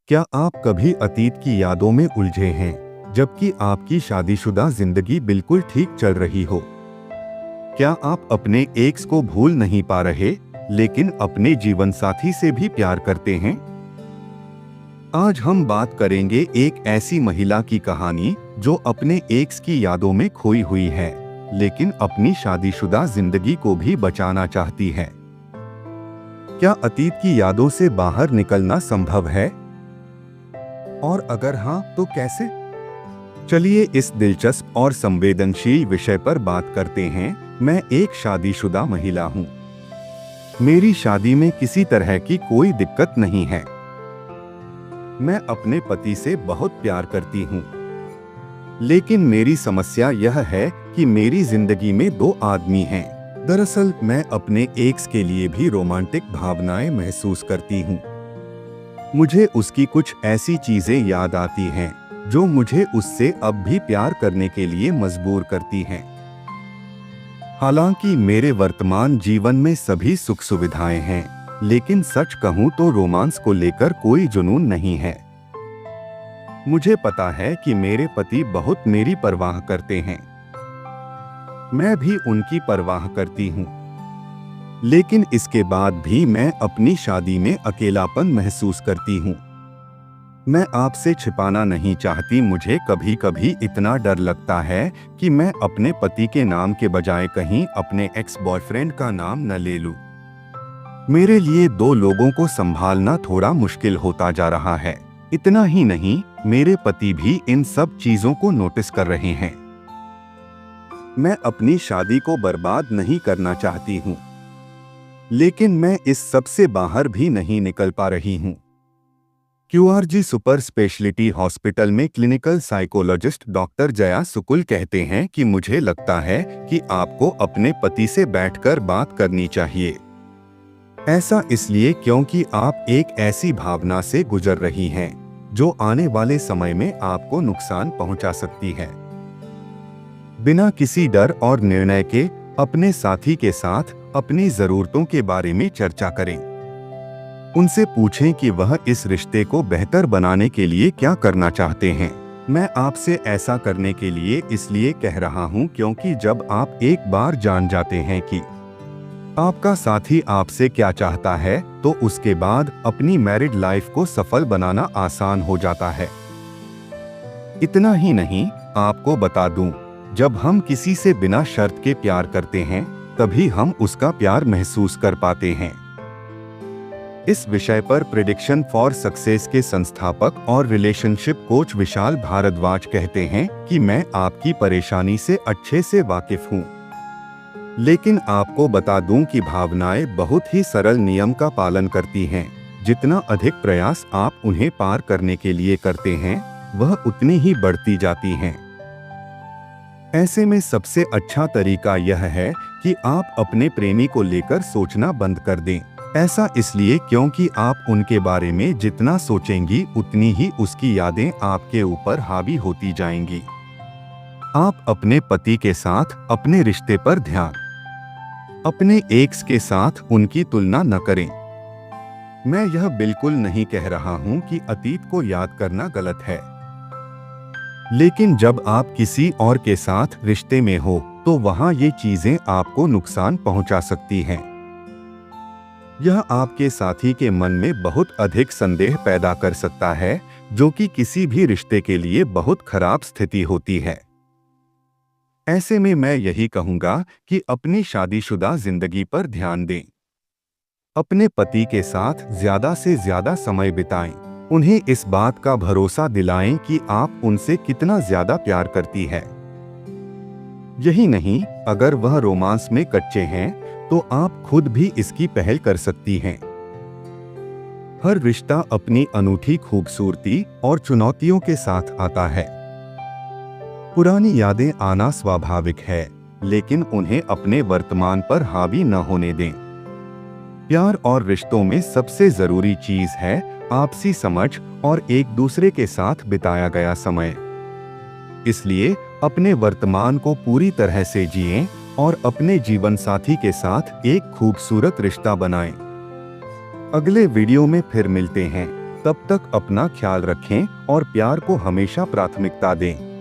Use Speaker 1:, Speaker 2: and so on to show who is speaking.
Speaker 1: क्या आप कभी अतीत की यादों में उलझे हैं, जबकि आपकी शादीशुदा जिंदगी बिल्कुल ठीक चल रही हो? क्या आप अपने एक्स को भूल नहीं पा रहे, लेकिन अपने जीवन साथी से भी प्यार करते हैं? आज हम बात करेंगे एक ऐसी महिला की कहानी जो अपने एक्स की यादों में खोई हुई है, लेकिन अपनी शादीशुदा जिंदगी को भी बचाना चाहती है। क्या अतीत की यादों से बाहर निकलना संभव है? और अगर हाँ, तो कैसे? चलिए इस दिलचस्प और संवेदनशील विषय पर बात करते हैं। मैं एक शादीशुदा महिला हूँ। मेरी शादी में किसी तरह की कोई दिक्कत नहीं है। मैं अपने पति से बहुत प्यार करती हूँ, लेकिन मेरी समस्या यह है कि मेरी जिंदगी में दो आदमी हैं। दरअसल मैं अपने एक्स के लिए भी रोमांटिक भावनाएं महसूस करती हूँ। मुझे उसकी कुछ ऐसी चीजें याद आती हैं जो मुझे उससे अब भी प्यार करने के लिए मजबूर करती हैं। हालांकि मेरे वर्तमान जीवन में सभी सुख सुविधाएं हैं, लेकिन सच कहूं तो रोमांस को लेकर कोई जुनून नहीं है। मुझे पता है कि मेरे पति बहुत मेरी परवाह करते हैं। मैं भी उनकी परवाह करती हूँ, लेकिन इसके बाद भी मैं अपनी शादी में अकेलापन महसूस करती हूँ। मैं आपसे छिपाना नहीं चाहती, मुझे कभी कभी इतना डर लगता है कि मैं अपने पति के नाम के बजाय कहीं अपने एक्स बॉयफ्रेंड का नाम न ले लूं। मेरे लिए दो लोगों को संभालना थोड़ा मुश्किल होता जा रहा है। इतना ही नहीं, मेरे पति भी इन सब चीजों को नोटिस कर रहे हैं। मैं अपनी शादी को बर्बाद नहीं करना चाहती हूँ, लेकिन मैं इस सब से बाहर भी नहीं निकल पा रही हूँ। क्यूआरजी सुपर स्पेशलिटी हॉस्पिटल में clinical psychologist doctor Jaya Sukul कहते हैं कि मुझे लगता है कि आपको अपने पति से बैठकर बात करनी चाहिए। ऐसा इसलिए क्योंकि आप एक ऐसी भावना से गुजर रही हैं जो आने वाले समय में आपको नुकसान पहुंचा सकती है। बिना किसी डर और निर्णय के अपने साथी के साथ अपनी जरूरतों के बारे में चर्चा करें। उनसे पूछें कि वह इस रिश्ते को बेहतर बनाने के लिए क्या करना चाहते हैं। मैं आपसे ऐसा करने के लिए इसलिए कह रहा हूं क्योंकि जब आप एक बार जान जाते हैं कि आपका साथी आपसे क्या चाहता है, तो उसके बाद अपनी मैरिड लाइफ को सफल बनाना आसान हो जाता है। इतना ही नहीं, आपको बता दूं, जब हम किसी से बिना शर्त के प्यार करते हैं, तभी हम उसका प्यार महसूस कर पाते हैं। इस विषय पर प्रेडिक्शन फॉर सक्सेस के संस्थापक और रिलेशनशिप कोच विशाल भारद्वाज कहते हैं कि मैं आपकी परेशानी से अच्छे से वाकिफ हूँ, लेकिन आपको बता दूं कि भावनाएं बहुत ही सरल नियम का पालन करती हैं। जितना अधिक प्रयास आप उन्हें पार करने के लिए करते हैं, वह उतनी ही बढ़ती जाती हैं। ऐसे में सबसे अच्छा तरीका यह है कि आप अपने प्रेमी को लेकर सोचना बंद कर दें। ऐसा इसलिए क्योंकि आप उनके बारे में जितना सोचेंगी, उतनी ही उसकी यादें आपके ऊपर हावी होती जाएंगी। आप अपने पति के साथ अपने रिश्ते पर ध्यान, अपने एक्स के साथ उनकी तुलना न करें। मैं यह बिल्कुल नहीं कह रहा हूं कि अतीत को याद करना गलत है, लेकिन जब आप किसी और के साथ रिश्ते में हो, तो वहां ये चीजें आपको नुकसान पहुंचा सकती हैं। यह आपके साथी के मन में बहुत अधिक संदेह पैदा कर सकता है, जो कि किसी भी रिश्ते के लिए बहुत खराब स्थिति होती है। ऐसे में मैं यही कहूंगा कि अपनी शादीशुदा जिंदगी पर ध्यान दें। अपने पति के साथ ज्यादा से ज्यादा समय बिताएं। उन्हें इस बात का भरोसा दिलाएं कि आप उनसे कितना ज्यादा प्यार करती है। यही नहीं, अगर वह रोमांस में कच्चे हैं, तो आप खुद भी इसकी पहल कर सकती हैं। हर रिश्ता अपनी अनूठी खूबसूरती और चुनौतियों के साथ आता है। पुरानी यादें आना स्वाभाविक है, लेकिन उन्हें अपने वर्तमान पर हावी न होने दें। प्यार और रिश्तों में सबसे जरूरी चीज है आपसी समझ और एक दूसरे के साथ बिताया गया समय। इसलिए अपने वर्तमान को पूरी तरह से जिएं और अपने जीवन साथी के साथ एक खूबसूरत रिश्ता बनाएं। अगले वीडियो में फिर मिलते हैं। तब तक अपना ख्याल रखें और प्यार को हमेशा प्राथमिकता दें।